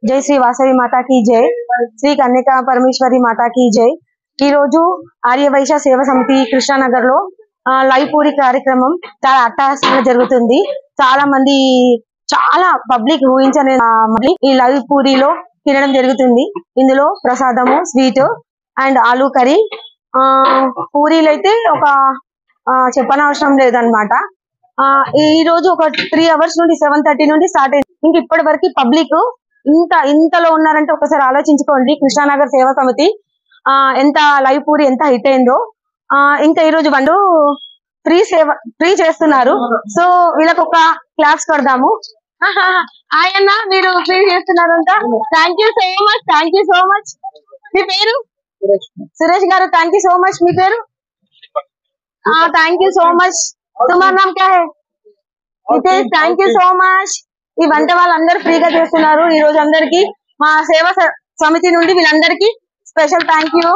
जय श्री वासवी माता की जय, श्री कन्यका परमेश्वरी माता की जय। ఈ రోజు ఆర్య వైశ్య సేవ సమితి కృష్ణానగర్ లో లైవ్ పూరి కార్యక్రమం చాలా అట్టహాసంగా జరుగుతుంది। చాలా మంది చాలా పబ్లిక్ ఊహించని ఈ లైవ్ పూరిలో తినడం జరుగుతుంది। ఇందులో ప్రసాదము స్వీట్ అండ్ ఆలూ కర్రీ పూరీలు అయితే ఒక చెప్పనవసరం లేదన్నమాట। ఈ రోజు ఒక 3 hours నుండి 7:30 నుండి స్టార్ట్ అయింది। ఇంక ఇప్పటి వరకు పబ్లిక్ ఇంతలో ఉన్నారంటే ఒకసారి ఆలోచించుకోండి। కృష్ణానగర్ సేవా సమితి ఎంత లైవ్ పూరి ఎంత హిట్ అయిందో। ఇంకా ఈ రోజు వాళ్ళు ఫ్రీ చేస్తున్నారు। సో వీళ్ళకి ఒక క్లాప్స్ కొడదాము। ఆయన్న మీరు ఫ్రీ చేస్తున్నారంట, థ్యాంక్ యూ సో మచ్। మీ పేరు? సురేష్ గారు, థ్యాంక్ యూ సో మచ్। మీ పేరు? Thank you so much. तुम्हारा नाम क्या है? Nitesh, thank you so much. ఈ వంట వాళ్ళందరూ ఫ్రీగా చేస్తున్నారు ఈ రోజు అందరికి। మా సేవా సమితి నుండి వీళ్ళందరికీ స్పెషల్ థ్యాంక్ యూ।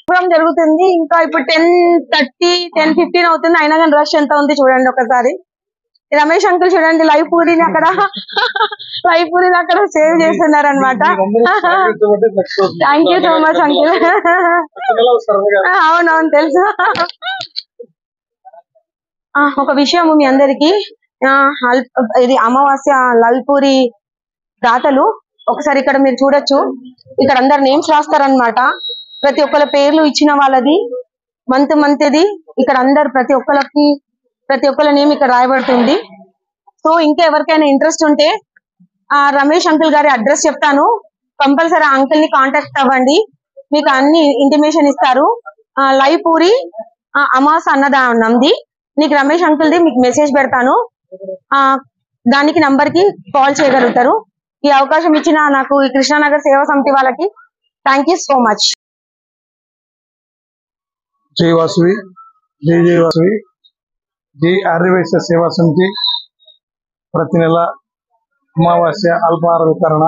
ప్రోగ్రామ్ జరుగుతుంది ఇంకా ఇప్పుడు 10:30 10:15 అవుతుంది, అయినా కానీ రష్ ఎంత ఉంది చూడండి ఒకసారి। రమేష్ అంకుల్ చూడండి లైవ్ పూరీని అక్కడ సేవ్ చేస్తున్నారు అనమాట। Thank you so much uncle. అవునవును తెలుసు। ఒక విషయం మీ అందరికి, ఇది అమావాస్య లైవ్ పూరి దాతలు ఒకసారి ఇక్కడ మీరు చూడొచ్చు। ఇక్కడ అందరు నేమ్స్ రాస్తారనమాట, ప్రతి ఒక్కళ్ళ పేర్లు ఇచ్చిన వాళ్ళది మంత్ది ఇక్కడ అందరు ప్రతి ఒక్కళ్ళ నేమ్ ఇక్కడ రాయబడుతుంది। సో ఇంకా ఎవరికైనా ఇంట్రెస్ట్ ఉంటే రమేష్ అంకుల్ గారి అడ్రస్ చెప్తాను, కంపల్సరీ అంకుల్ ని కాంటాక్ట్ అవ్వండి, మీకు అన్ని ఇంటిమేషన్ ఇస్తారు। లైవ్ పూరి అమావాస అన్నదానంది నీకు రమేష్ అంకుల్ ది మీకు మెసేజ్ పెడతాను, దానికి నంబర్ కి కాల్ చేయగలుగుతారు। ఈ అవకాశం ఇచ్చిన నాకు ఈ కృష్ణానగర్ సేవా సమితి వాళ్ళకి థ్యాంక్ యూ సో మచ్। జై వాసవి, జై వాసవి, జై ఆర్య వైశ్య సేవా సమితి ప్రతి నెల అమావాస్య అల్పాహార వితరణ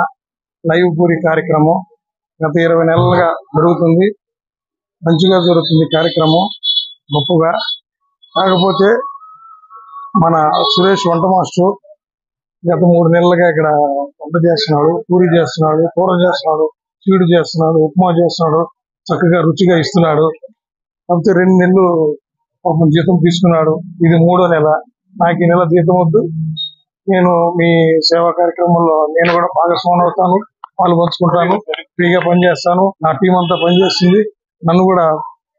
లైవ్ పూరి కార్యక్రమం గత 20 నెలలుగా జరుగుతుంది। మంచిగా జరుగుతుంది కార్యక్రమం గొప్పగా। కాకపోతే మన సురేష్ వంట మాస్టర్ గత 3 నెలలుగా ఇక్కడ వంట చేస్తున్నాడు, పూరి చేస్తున్నాడు, కూర చేస్తున్నాడు, స్వీట్ చేస్తున్నాడు, ఉప్మా చేస్తున్నాడు, చక్కగా రుచిగా ఇస్తున్నాడు। కాకపోతే 2 నెలలు పాపం జీతం తీసుకున్నాడు, ఇది 3వ నెల। నాకు ఈ నెల జీతం వద్దు, నేను మీ సేవా కార్యక్రమంలో నేను కూడా భాగస్వామి అవుతాను, పాలు పంచుకుంటాను, ఫ్రీగా పనిచేస్తాను, నా టీం అంతా పనిచేస్తుంది, నన్ను కూడా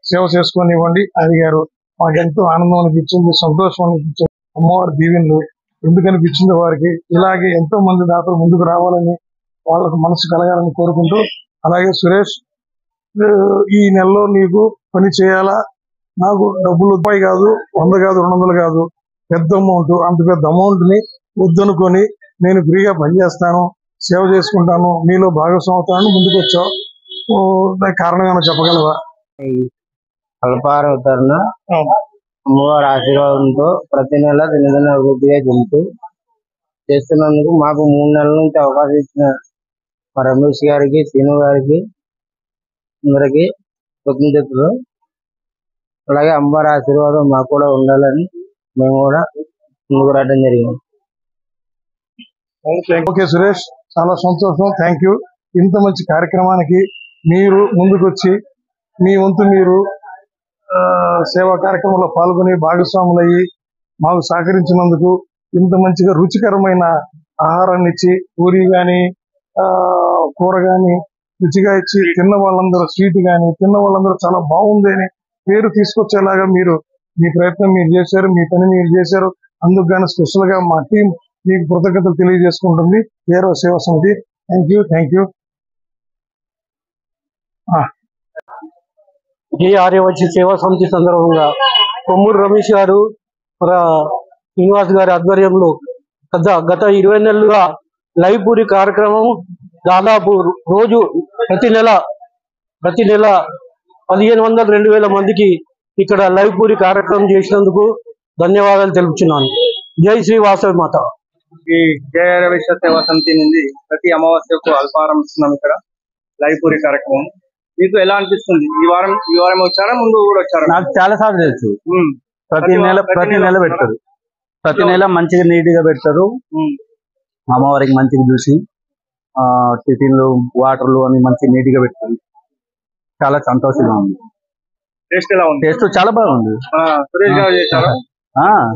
సేవ చేసుకొని ఇవ్వండి అడిగారు। మాకెంతో ఆనందం అనిపించింది, సంతోషం అనిపించింది। అమ్మవారి దీవెనలు ఎందుకు అనిపించింది వారికి, ఇలాగే ఎంతో మంది దాతలు ముందుకు రావాలని వాళ్ళకు మనసు కలగాలని కోరుకుంటూ, అలాగే సురేష్ ఈ నెలలో నీకు పని చేయాలా, నాకు డబ్బులు రూపాయి కాదు, 100 కాదు, 200 కాదు, పెద్ద అమౌంట్, అంత పెద్ద అమౌంట్ ని వద్దనుకొని నేను ఫ్రీగా పనిచేస్తాను, సేవ చేసుకుంటాను, మీలో భాగస్వామి అవుతాను ముందుకు వచ్చావు, దానికి కారణం ఏమైనా చెప్పగలవా? అల్పాహార వితరణ అమ్మవారి ఆశీర్వాదంతో ప్రతి నెల దినదిన అభివృద్ధిగా చెందుతూ చేస్తున్నందుకు మాకు 3 నెలల నుంచి అవకాశం ఇచ్చిన మా రమేష్ గారికి, శ్రీను గారికి అందరికి కృతజ్ఞతలు। అలాగే అమ్మవారి ఆశీర్వాదం మాకు కూడా ఉండాలని మేము కూడా ముందుకు రావడం జరిగింది। ఓకే సురేష్, చాలా సంతోషం, థ్యాంక్ యూ। ఇంత మంచి కార్యక్రమానికి మీరు ముందుకు వచ్చి మీ వంతు మీరు సేవా కార్యక్రమంలో పాల్గొని భాగస్వాములయ్యి మాకు సహకరించినందుకు, ఇంత మంచిగా రుచికరమైన ఆహారాన్ని ఇచ్చి పూరి కానీ కూర కానీ రుచిగా ఇచ్చి తిన్న వాళ్ళందరూ స్వీట్ కానీ తిన్న వాళ్ళందరూ చాలా బాగుంది అని పేరు తీసుకొచ్చేలాగా మీరు మీ ప్రయత్నం మీరు చేశారు, మీ పని మీరు చేశారు। అందుకు గాను స్పెషల్ గా మా టీం మీకు కృతజ్ఞతలు తెలియజేసుకుంటుంది ఏరో సేవా సమితి। Thank you. జై ఆర్య వైశ్య సేవా సమితి సందర్భంగా కొమ్మూరు రమేష్ గారు, శ్రీనివాస్ గారి ఆధ్వర్యంలో గత 20 నెలలుగా లైవ్ పూరి కార్యక్రమం దాదాపు రోజు ప్రతి నెల 1500-2000 మందికి ఇక్కడ లైవ్ పూరి కార్యక్రమం చేసినందుకు ధన్యవాదాలు తెలుపుతున్నాను। జై శ్రీ వాసవి మాత। ఈ జై ఆర్య వైశ్య సేవా సమితి నుండి ప్రతి అమావాస్యకు అల్పాహారం ఇస్తున్నాం ఇక్కడ లైవ్ పూరి కార్యక్రమం। మీకు ఎలా అనిపిస్తుంది? ఈ వారం వచ్చారా, ముందు కూడా వచ్చారా? నాకు చాలా సార్లు తెలుసు, ప్రతి నెల పెడతారు, ప్రతి నెల మంచిగా నీట్ గా పెడతారు, అమ్మవారికి మంచిగా చూసి టిఫిన్లు వాటర్లు అని మంచి నీట్ గా పెట్టుకుంది. చాలా సంతోషంగా ఉంది. టేస్ట్ ఎలా ఉంది? టేస్ట్ చాలా బాగుంది. సురేష్ గారు చేశారు,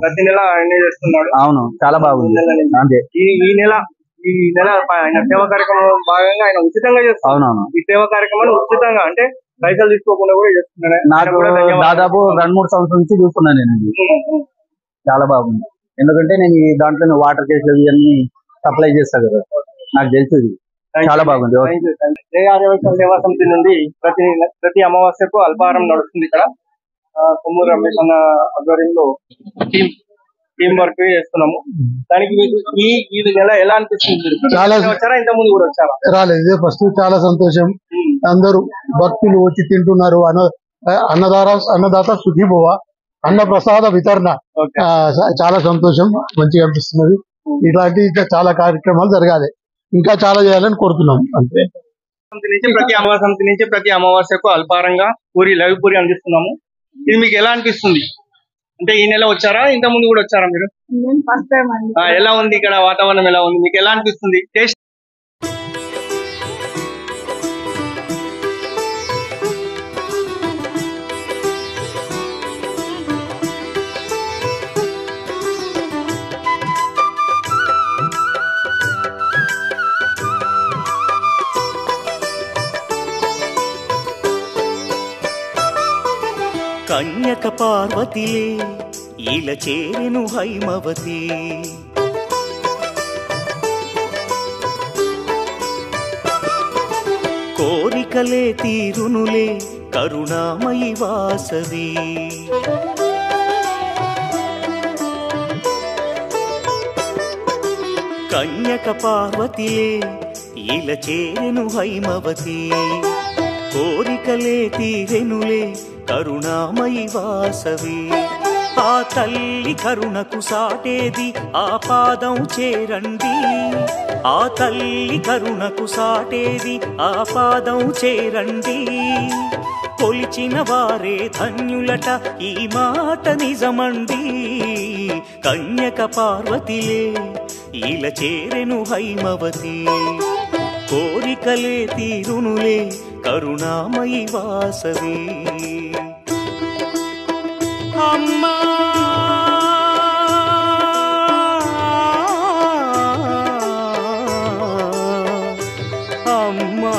ప్రతి నెల ఆయన చేస్తున్నాడు. అవును, చాలా బాగుంది. అంతే, ఈ నెల ఆయన సేవా కార్యక్రమం భాగంగా ఆయన ఉచితంగా చేస్తారు. అవునవును, ఈ సేవా కార్యక్రమాన్ని ఉచితంగా అంటే పైసలు తీసుకోకుండా కూడా చేస్తున్నాడు. నాకు దాదాపు 2-3 సంవత్సరాల నుంచి చూస్తున్నాను నేను. చాలా బాగుంది. ఎందుకంటే నేను దాంట్లో వాటర్ కేసులు ఇవన్నీ సప్లై చేస్తా కదా, నాకు తెలుసు. చాలా బాగుంది. జయ ఆర్యవైశ్య సేవా సమితి నుండి ప్రతి అమావాస్యకు అల్పాహారం నడుస్తుంది ఇక్కడ. కొమ్మూరు రమేష్ అన్న ఆధ్వర్యంలో టీం వర్క్ చేస్తున్నాము. దానికి మీకు ఈ నెల ఎలా అనిపిస్తుంది? చాలా వచ్చారా, ఇంత ముందు కూడా వచ్చారా? రాలేదు, ఇదే ఫస్ట్. చాలా సంతోషం. అందరూ భక్తులు వచ్చి తింటున్నారు. అన్నదాత సుఖీభవ, అన్న ప్రసాద వితరణ. చాలా సంతోషం, మంచిగా అనిపిస్తున్నది. ఇలాంటి చాలా కార్యక్రమాలు జరగాలి, ఇంకా చాలా చేయాలని కోరుతున్నాం. అంతే. సమితి నుంచి ప్రతి అమావాస్యకు అల్పారంగా లైవ్ పూరి అందిస్తున్నాము. ఇది మీకు ఎలా అనిపిస్తుంది? అంటే ఈ నెల వచ్చారా, ఇంత ముందు కూడా వచ్చారా మీరు? ఎలా ఉంది ఇక్కడ వాతావరణం, ఎలా ఉంది, మీకు ఎలా అనిపిస్తుంది? టేస్ట్ కన్యక పార్వతిలే ఇలా చేరెను హైమవతి. కోరికలే తీరునులే కరుణామయి వాసవి. కన్యక పార్వతిలే ఇలా చేరెను హైమవతి. కోరికలే తీరెనులే కరుణామయి వాసవి. ఆ తల్లి కరుణకు సాటేది ఆ పాదం చేరండి. ఆ తల్లి కరుణకు సాటేది ఆ పాదం చేరండి. కొలిచిన వారే ధన్యులట, ఈ మాట నిజమండి. కన్యక పార్వతిలే ఇలా చేరెను హైమవతి. కోరికలే తీరునులే కరుణామయి వాసవి. అమ్మా అమ్మా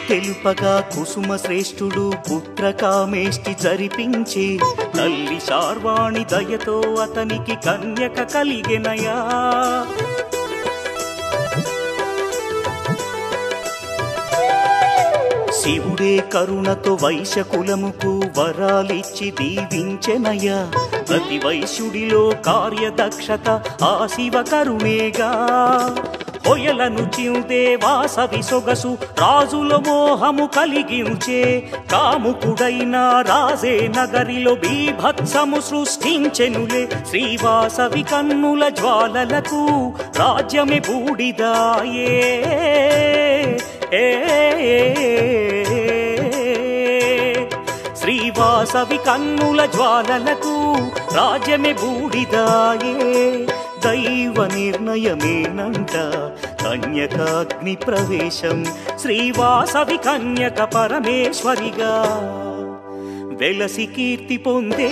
తెలుపగా కుసుమ శ్రేష్ఠుడు పుత్రకామేష్టి జరిపించే. తల్లి శార్వాణి దయతో అతనికి కన్యక కలిగెనయా. శివుడే కరుణతో వైశ్యకులముకు వరాలిచ్చి దీవించెనయ్యా. ప్రతి వైశ్యుడిలో కార్యదక్షత ఆ శివ కరుణేగా. ఒయలను చిందే వాసవి సొగసు రాజుల మోహము కలిగించే. కాముకుడైన రాజే నగరిలో బీభత్సము సృష్టించెనులే. శ్రీవాసవి కన్నుల జ్వాలలకు రాజ్యమే బూడిదాయే. శ్రీవాసవి కన్నుల జ్వాలలకు రాజ్యమే బూడిదాయే. దైవ నిర్ణయమేనంట కన్యకాగ్ని ప్రవేశం. శ్రీవాసవి కన్యక పరమేశ్వరిగా వెలసి కీర్తి పొందే.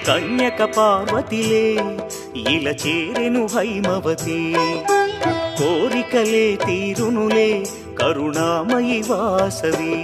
కన్యక పార్వతిలే ఇలా చేరెను హైమవతి. కోరికలే తీరునులే కరుణామయి వాసవి.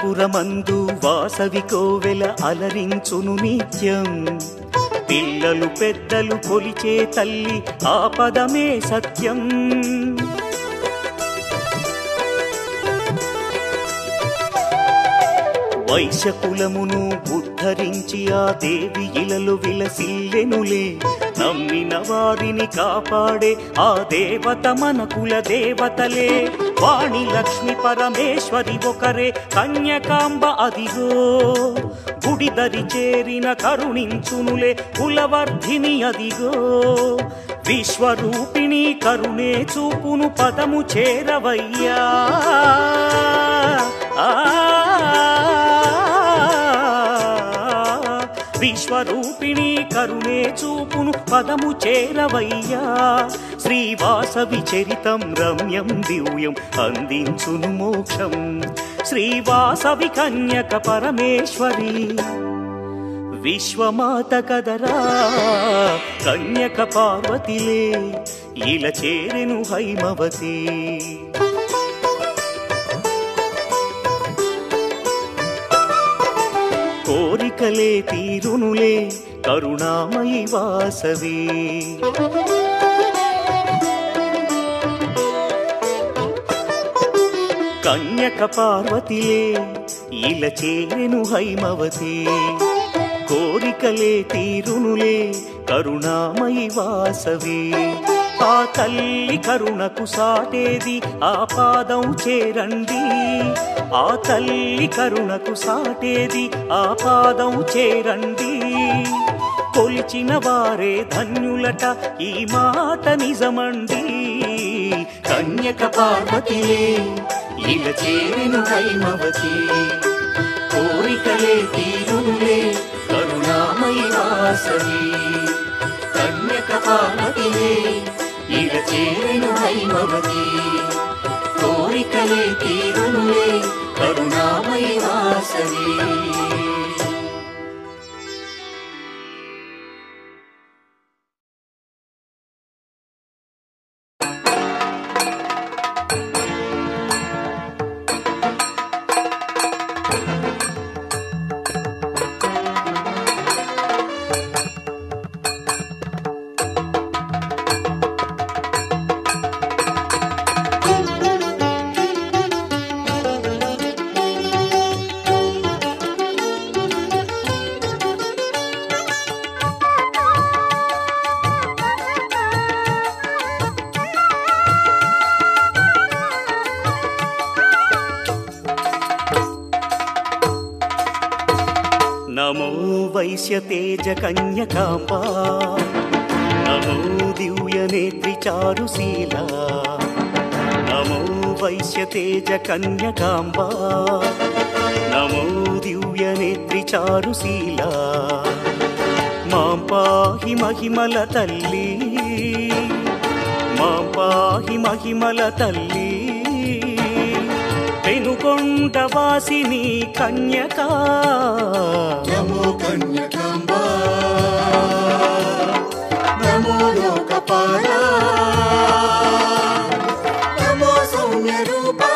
అంతఃపురమందు వాసవి కోవెల అలరించును నిత్యం. పిల్లలు పెద్దలు కొలిచే తల్లి ఆ పదమే సత్యం. వైశ్యకులమును ఉద్ధరించి ఆ దేవి ఇలలు విలసిల్లెనులే. నమ్మిన వారిని కాపాడే ఆ దేవత మన కుల దేవతలే. వాణి లక్ష్మి పరమేశ్వరి ఒకరే కన్యకాంబ అదిగో. గుడిదరి చేరిన కరుణించునులే కులవర్ధిని అదిగో. విశ్వరూపిణి కరుణే చూపును పదము చేరవయ్యా. విశ్వరూపిణి కరుణే చూపును పదము చేరవయ్యా. శ్రీవాసవి చరితం రమ్యం దివ్యం అందించును మోక్షం. శ్రీవాసవి కన్యక పరమేశ్వరి విశ్వమాత కదరా కన్యక పార్వతిలే. ఇలా చేరెను హైమవతి. కోరికలే తీరునులే కరుణామయి వాసవి. కన్యక పార్వతిలే ఇలా చేరెను హైమవతి. కోరికలే తీరునులే కరుణామయి వాసవి. ఆ తల్లి కరుణకు సాటేది ఆ పాదం చేరండి. ఆ తల్లి కరుణకు సాటేది ఆ పాదం చేరండి. కొలిచిన వారే ధన్యులట ఈ మాట నిజమండి. కన్యక పార్వతిలే ఇలా చేరెను హైమవతి. కోరికలే తీరునులే కరుణామయి వాసవి. కన్యక పార్వతిలే ఇలా చేరెను హైమవతి. కోరికలే తీరునులే కరుణామయి వాసవి. నమో వైశ్యతేజ కన్యకాంబా. నమో దివ్యనేత్రి చారుశీలా. నమో వైశ్యతేజ కన్యకాంబా. నమో దివ్యనేత్రి చారుశీలా. మాం పాహి మహిమల తల్లి. మాం పాహి మహిమల తల్లి. పెనుకొండ వాసిని కన్యకా. నమో కన్యకాంబా. నమో లోకపాలా. నమో సౌమ్య రూపా.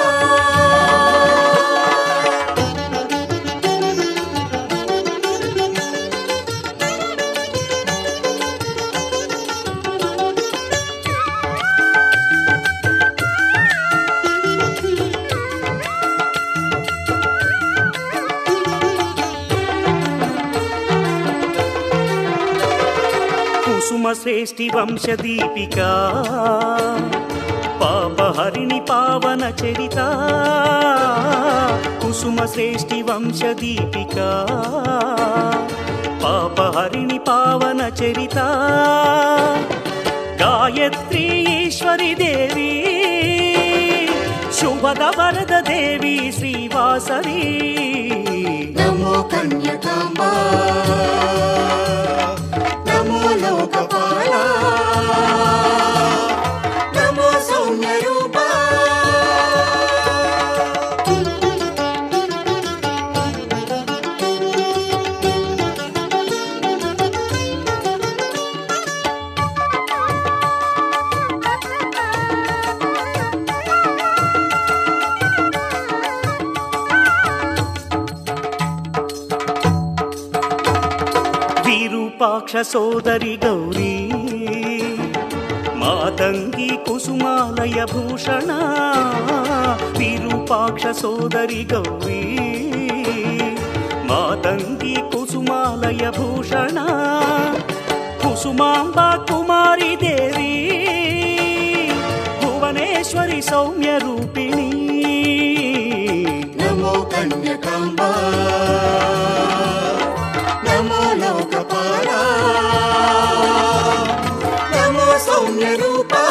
కుసుమ శ్రేష్ఠి వంశదీపికా. పాపహరిణి పావన చరిత. కుసుమ శ్రేష్ఠి వంశదీపికా. పాపహరిణి పావన చరిత. గాయత్రీ ఈశ్వరి దేవి. శుభద వరద దేవి శ్రీవాసవి. నమో కన్యకాంబా. నమో లోకపాలా. నమో సౌమ్య రూపా. విరూపాక్ష సోదరి గౌరీ మాతంగి కుసుమాలయ భూషణ విరూపాక్ష సోదరి గౌరీ మాతంగి కుసుమాలయ భూషణ కుసుమాంబ కుమారి దేవి భువనేశ్వరి సౌమ్య రూపిణి నమో కన్యకాంబ నమో లోకపాల నమో సౌమ్య రూపా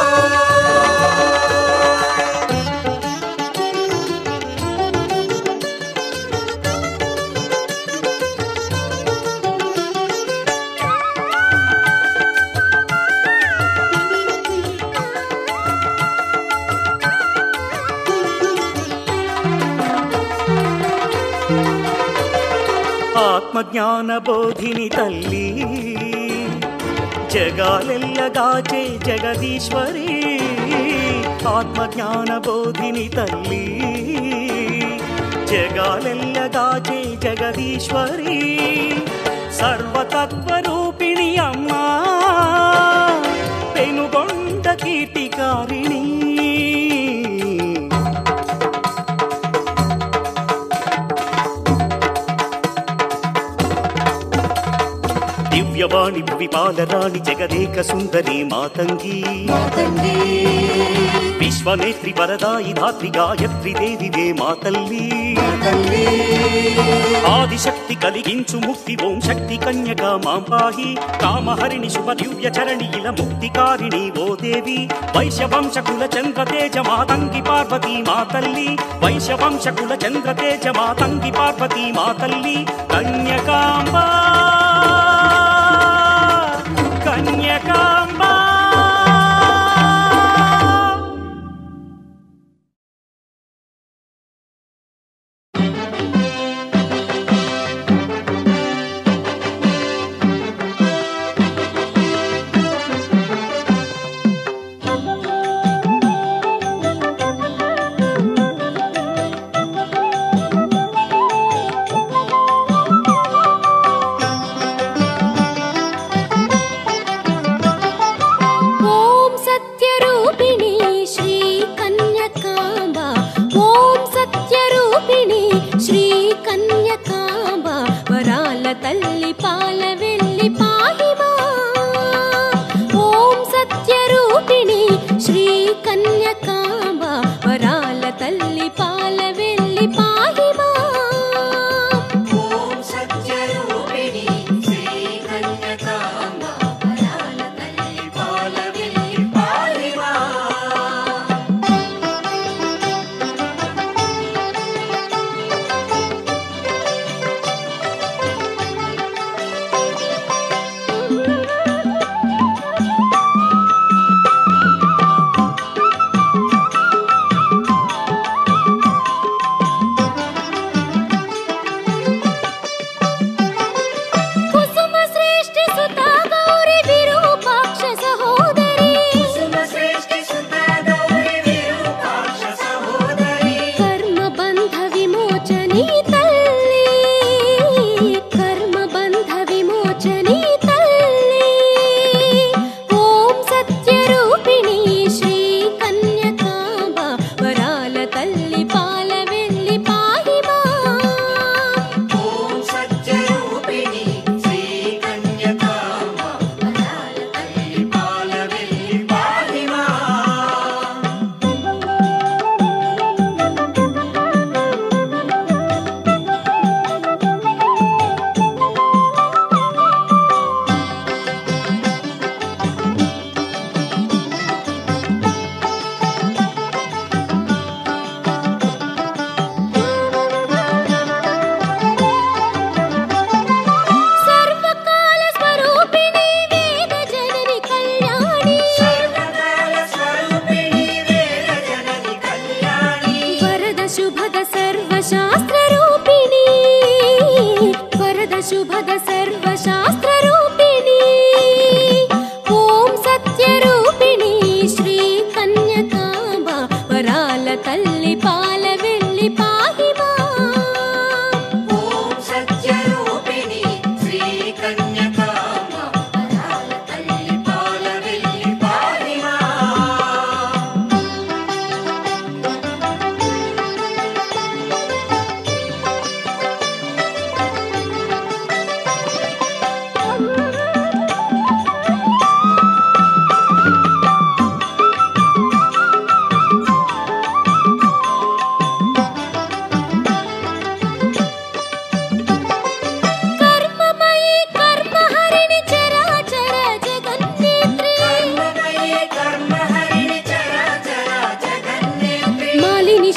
ఆత్మజ్ఞాన బోధిని తల్లి జగాలెల్లగాచే జగదీశ్వరి ఆత్మజ్ఞాన బోధిని తల్లి జగాలెల్లగాచే జగదీశ్వరి సర్వతత్వరూపిణి అమ్మా పెనుగొండ కీర్తికారిణి దివ్యవాణి విపాలరాణి జగదేక సుందరి మాతంగి విశ్వనేత్రి వరదాయి ధాత్రి గాయత్రి దేవివే మాతల్లి ఆదిశక్తి కలిగించు ముక్తి ఓం శక్తి కన్యగా మాం పాహి కామహరిణి శుభ దివ్య చరణి ఇల ముక్తికారిణి ఓ దేవి వైశ్యవంశకుల చంద్రతేజ మాతంగి పార్వతీ మాతల్లి వైశ్యవంశకుల చంద్రతేజ మాతంగి పార్వతీ మాతల్లి కన్యకాంబా కన్యకాంబా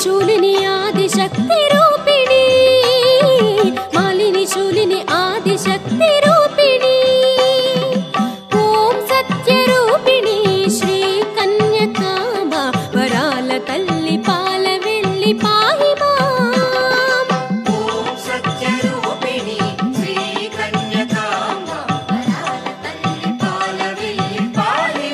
శూలిని ఆదిశక్తి రూపిణి మాలిని శూలిని ఆదిశక్తి రూపిణి ఓం సత్య రూపిణి శ్రీ కన్యకాంబ వరాల తల్లి పాల వెళ్ళి పాహి మాం ఓం సత్య రూపిణి శ్రీ కన్యకాంబ వరాల తల్లి పాల వెళ్ళి పాహి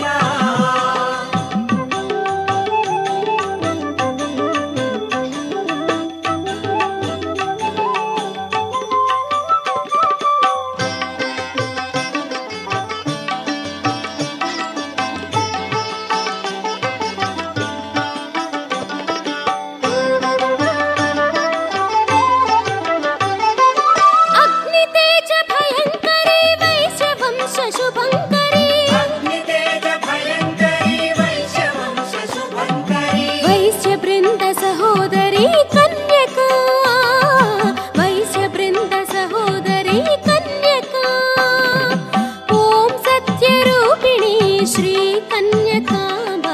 అగ్ని తేజ భయంకరి వైశ్య వంశ శుభంకరి అగ్ని తేజ భయంకరి వైశ్య వంశ శుభంకరి వైశ్య బృంద సహోదరి కన్యకా వైశ్య బృంద సహోదరి కన్యకా ఓం సత్య రూపిణి శ్రీ కన్యకాంబ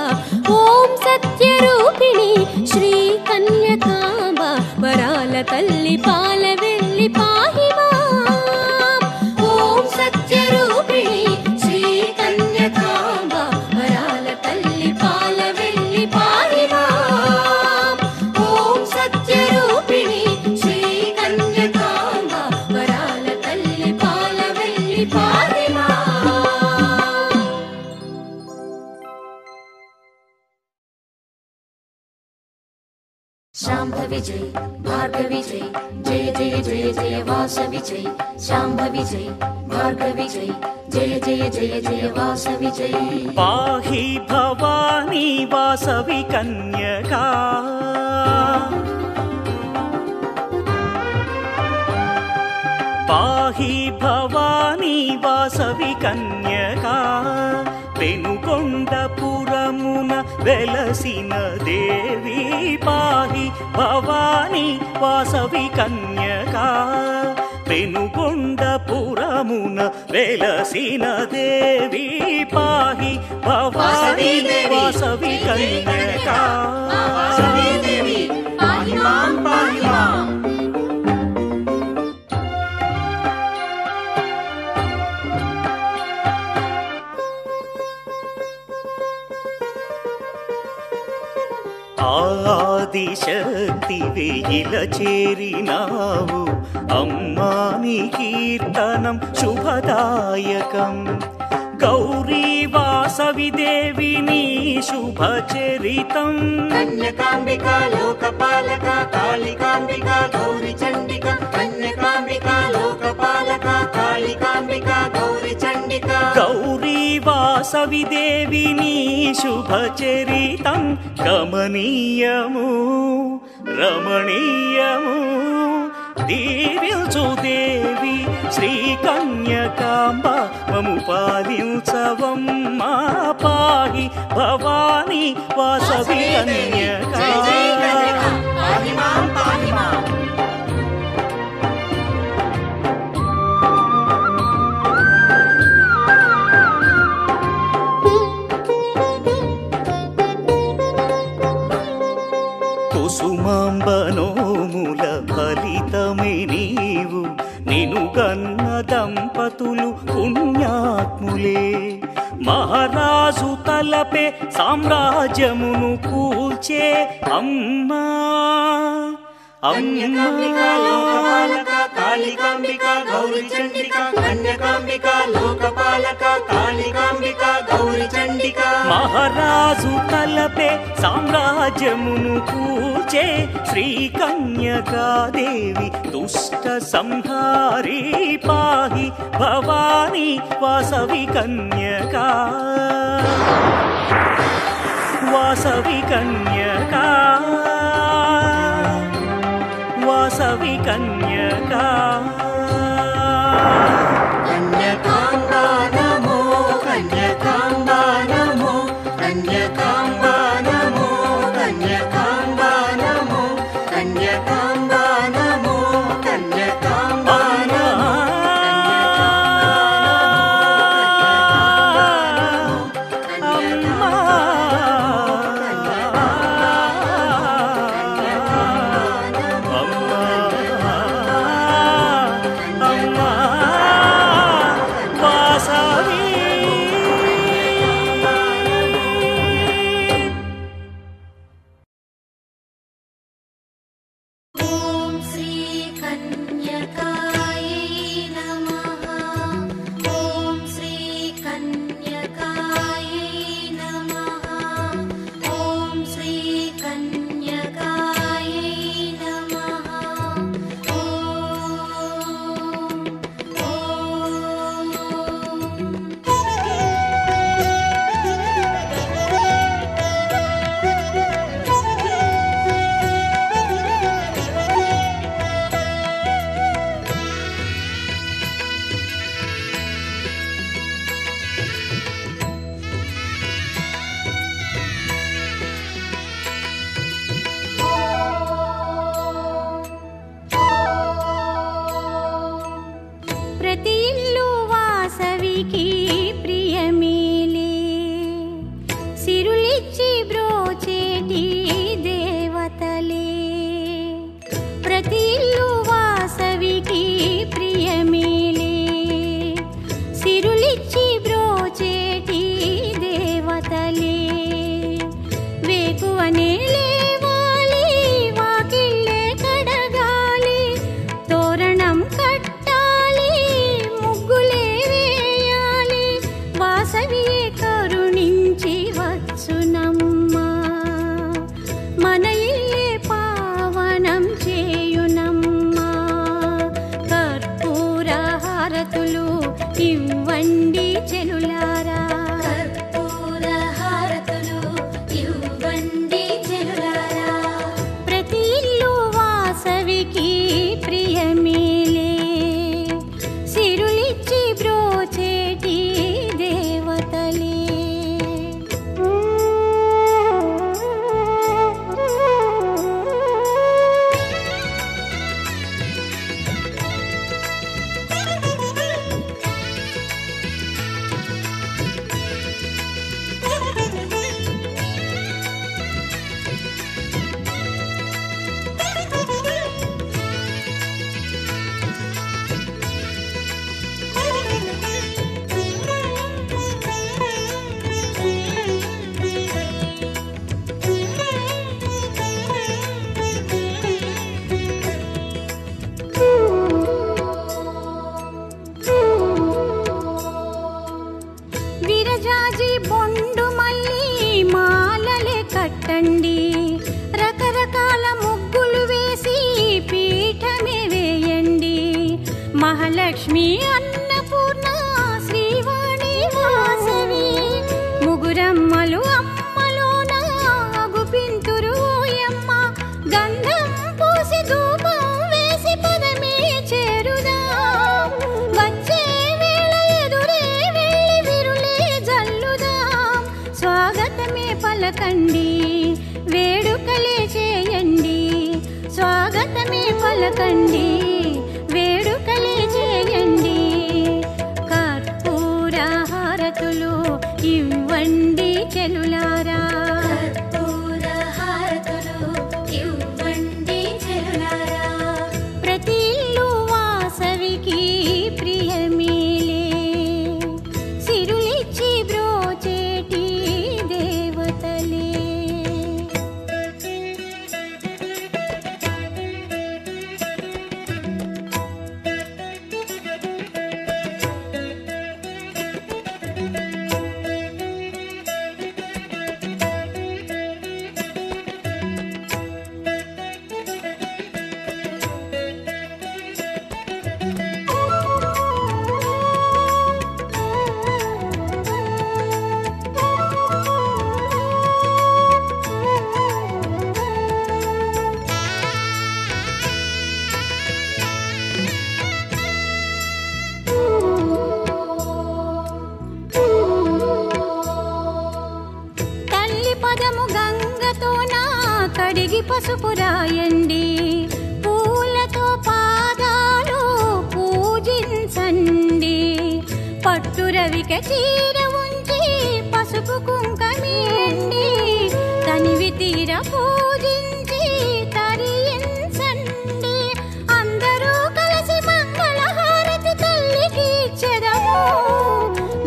ఓం సత్య రూపిణి శ్రీ కన్యకాంబ వరాల తల్లి పాల వెళ్ళి పాహి మాం ఓం సత్య రూపిణి శ్రీ కన్యకాంబ వరాల తల్లి పాల వెళ్ళి పాహి మాం ఓం సత్య రూపిణి శ్రీ కన్యకాంబ వరాల తల్లి పాల వెళ్ళి పాహి మాం शाम्भवि जय भार्गवि जय जय जय जय जय वासवि जय शाम्भवि जय भार्गवि जय जय जय जय जय वासवि जय पाहि भवानी वासवि कन्यका पाहि भवानी वासवि कन्यका पेनुकोण्डपुरमुन वेलसिन देवी पाहि भवानी वासवि कन्यका पेनुकोण्डपुरमुन वेलसिन देवी पाहि भवानी वासवि कन्यका वासवी देवी पाहि मां पाहि मां ఆదిశక్తి వేయిల చేరినావు అమ్మా నీ కీర్తనం శుభదాయకం గౌరీ వాసవి దేవి నీ శుభచరితం కన్యకాంబికా లోకపాలక కాళికాంబికా గౌరి చండికా కన్యకాంబికా లోకపాలక కాళికాంబికా గౌరి చండికా గౌరీ వాసవి దేవి నీ శుభచరితం గమనీయము రమణీయము దీవించు దేవి శ్రీ కన్యకాంబ మము పాలించవమ్మా పాహి భవానీ వాసవి కన్యకా పాహి మాం పాహి మాం కుసుమాంబనోముల ఫలితమే నీవు నిను గన్న దంపతులు పుణ్యాత్ములే మహారాజు తలపే సామ్రాజ్యమును కూల్చే అమ్మా కన్యకాంబికా లోకపాలక కాళికాంబికా గౌరి చండికా కన్యకాంబికా లోకపాలక కాళికాంబికా గౌరి చండికా మహారాజు తలపే సామ్రాజ్యమును కూచే శ్రీ కన్యకాదేవి దుష్ట సంహారీ పాహి భవానీ వాసవి కన్యకా వాసవి కన్యకా వాసవి కన్యకా కన్యకాంబా నమో కన్యకాంబా నమో కన్యకాంబా నమో కన్యకాంబా నమో కన్యకాంబా నమో కన్యకాంబా నమో ముదురమ్మలు అమ్మలోన గుపింతురు ఓయమ్మ గంధం పూసి ధూపం వేసి పదమే చేరుదా వచ్చే వేళ ఎదురే వెళ్ళి విరులే జల్లుదాం స్వాగతమే పలకండి వేడుకలే చేయండి స్వాగతమే పలకండి వేడుకలే చేయండి కర్పూర హారతులు ఇవ్వండి చెలులారా కర్పూర హారతులు ఇవ్వండి చెలులారా ప్రతి ఇల్లు వాసవికి ప్రియమేలే సిరులిచ్చి బ్రోచేటి దేవతలే తల్లి పదము గంగతో నా కడిగి పసుపు రాయండి పూలతో పాదాలు పూజించండి పట్టు రవిక చీర ఉంచి పసుపు కుంకమేండి తనివి తీర పూజించి తరించండి అందరూ కలిసి మంగళహారతి తల్లికి ఇచ్చెదము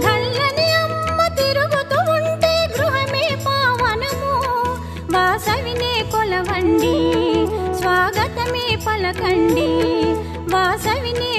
గల్లని అమ్మ తిరుగుతూ ఉంటే గృహమే పావనము వాసవినే కొలవండి స్వాగతమే పలకండి వాసవినే